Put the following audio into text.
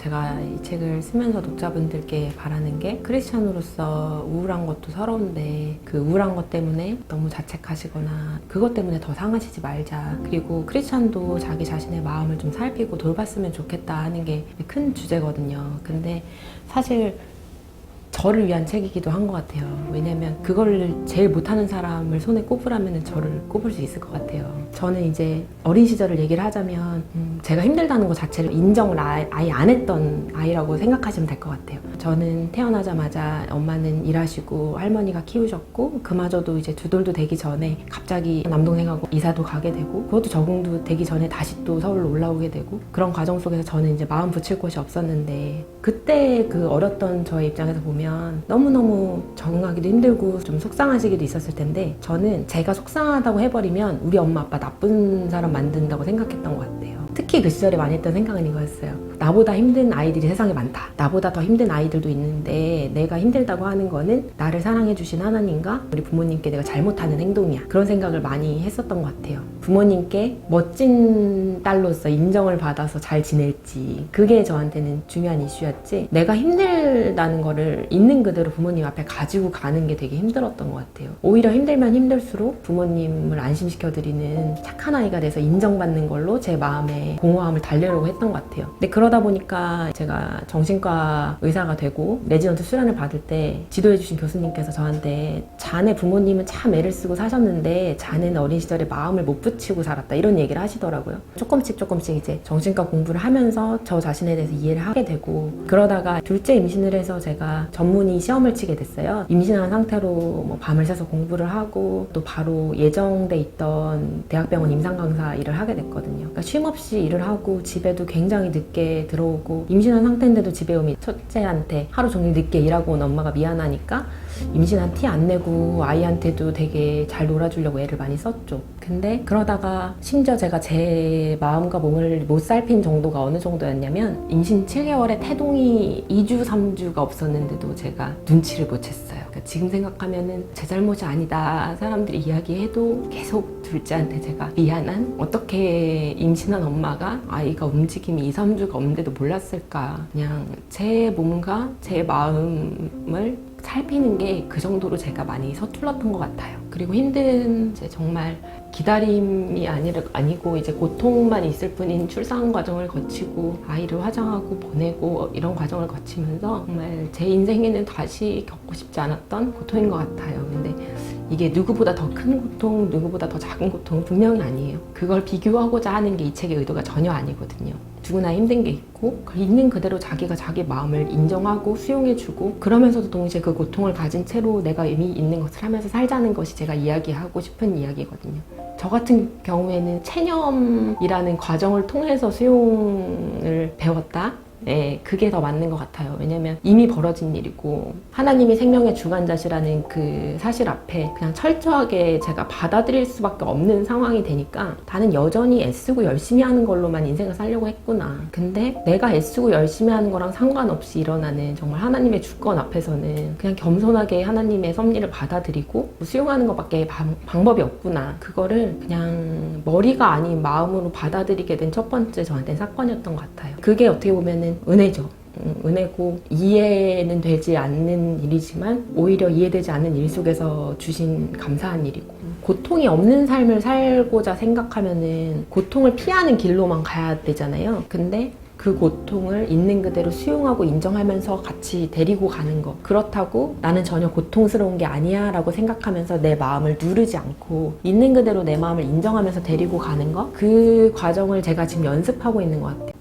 제가 이 책을 쓰면서 독자분들께 바라는 게 크리스찬으로서 우울한 것도 서러운데 그 우울한 것 때문에 너무 자책하시거나 그것 때문에 더 상하시지 말자. 그리고 크리스찬도 자기 자신의 마음을 좀 살피고 돌봤으면 좋겠다 하는 게 큰 주제거든요. 근데 사실 저를 위한 책이기도 한 것 같아요. 왜냐면 그걸 제일 못하는 사람을 손에 꼽으라면 저를 꼽을 수 있을 것 같아요. 저는 이제 어린 시절을 얘기를 하자면 제가 힘들다는 것 자체를 인정을 아예 안 했던 아이라고 생각하시면 될 것 같아요. 저는 태어나자마자 엄마는 일하시고 할머니가 키우셨고 그마저도 이제 두 돌도 되기 전에 갑자기 남동생하고 이사도 가게 되고 그것도 적응도 되기 전에 다시 또 서울로 올라오게 되고 그런 과정 속에서 저는 이제 마음 붙일 곳이 없었는데 그때 그 어렸던 저의 입장에서 보면 너무너무 적응하기도 힘들고 좀 속상하시기도 있었을 텐데 저는 제가 속상하다고 해버리면 우리 엄마 아빠 나쁜 사람 만든다고 생각했던 것 같아요. 특히 그 시절에 많이 했던 생각은 이거였어요. 나보다 힘든 아이들이 세상에 많다. 나보다 더 힘든 아이들도 있는데 내가 힘들다고 하는 거는 나를 사랑해 주신 하나님과 우리 부모님께 내가 잘못하는 행동이야. 그런 생각을 많이 했었던 것 같아요. 부모님께 멋진 딸로서 인정을 받아서 잘 지낼지 그게 저한테는 중요한 이슈였지 내가 힘들다는 거를 있는 그대로 부모님 앞에 가지고 가는 게 되게 힘들었던 것 같아요. 오히려 힘들면 힘들수록 부모님을 안심시켜드리는 착한 아이가 돼서 인정받는 걸로 제 마음에 공허함을 달래려고 했던 것 같아요. 근데 그러다 보니까 제가 정신과 의사가 되고 레지던트 수련을 받을 때 지도해주신 교수님께서 저한테 자네 부모님은 참 애를 쓰고 사셨는데 자네는 어린 시절에 마음을 못 붙이고 살았다 이런 얘기를 하시더라고요. 조금씩 이제 정신과 공부를 하면서 저 자신에 대해서 이해를 하게 되고 그러다가 둘째 임신을 해서 제가 전문의 시험을 치게 됐어요. 임신한 상태로 뭐 밤을 새서 공부를 하고 또 바로 예정돼 있던 대학병원 임상강사 일을 하게 됐거든요. 그러니까 쉼 없이 일을 하고 집에도 굉장히 늦게 들어오고 임신한 상태인데도 집에 오면 첫째한테 하루 종일 늦게 일하고 온 엄마가 미안하니까 임신한 티 안 내고 아이한테도 되게 잘 놀아주려고 애를 많이 썼죠. 근데 그러다가 심지어 제가 제 마음과 몸을 못 살핀 정도가 어느 정도였냐면 임신 7개월에 태동이 2주, 3주가 없었는데도 제가 눈치를 못 챘어요. 그러니까 지금 생각하면은 제 잘못이 아니다. 사람들이 이야기해도 계속 둘째한테 제가 미안한? 어떻게 임신한 엄마가 아이가 움직임이 2, 3주가 없는데도 몰랐을까. 그냥 제 몸과 제 마음을 살피는 게 그 정도로 제가 많이 서툴렀던 것 같아요. 그리고 힘든 이제 정말 기다림이 아니고 이제 고통만 있을 뿐인 출산 과정을 거치고 아이를 화장하고 보내고 이런 과정을 거치면서 정말 제 인생에는 다시 겪고 싶지 않았던 고통인 것 같아요. 근데 이게 누구보다 더 큰 고통, 누구보다 더 작은 고통은 분명히 아니에요. 그걸 비교하고자 하는 게 이 책의 의도가 전혀 아니거든요. 누구나 힘든 게 있고 있는 그대로 자기가 자기 마음을 인정하고 수용해주고 그러면서도 동시에 그 고통을 가진 채로 내가 이미 있는 것을 하면서 살자는 것이 제가 이야기하고 싶은 이야기거든요. 저 같은 경우에는 체념이라는 과정을 통해서 수용을 배웠다? 네, 그게 더 맞는 것 같아요. 왜냐면 이미 벌어진 일이고 하나님이 생명의 주관자시라는 그 사실 앞에 그냥 철저하게 제가 받아들일 수밖에 없는 상황이 되니까 나는 여전히 애쓰고 열심히 하는 걸로만 인생을 살려고 했구나. 근데 내가 애쓰고 열심히 하는 거랑 상관없이 일어나는 정말 하나님의 주권 앞에서는 그냥 겸손하게 하나님의 섭리를 받아들이고 수용하는 것밖에 방법이 없구나. 그거를 그냥 머리가 아닌 마음으로 받아들이게 된 첫 번째 저한테는 사건이었던 것 같아요. 그게 어떻게 보면은 은혜죠. 은혜고 이해는 되지 않는 일이지만 오히려 이해되지 않는 일 속에서 주신 감사한 일이고 고통이 없는 삶을 살고자 생각하면은 고통을 피하는 길로만 가야 되잖아요. 근데 그 고통을 있는 그대로 수용하고 인정하면서 같이 데리고 가는 거. 그렇다고 나는 전혀 고통스러운 게 아니야 라고 생각하면서 내 마음을 누르지 않고 있는 그대로 내 마음을 인정하면서 데리고 가는 거. 그 과정을 제가 지금 연습하고 있는 것 같아요.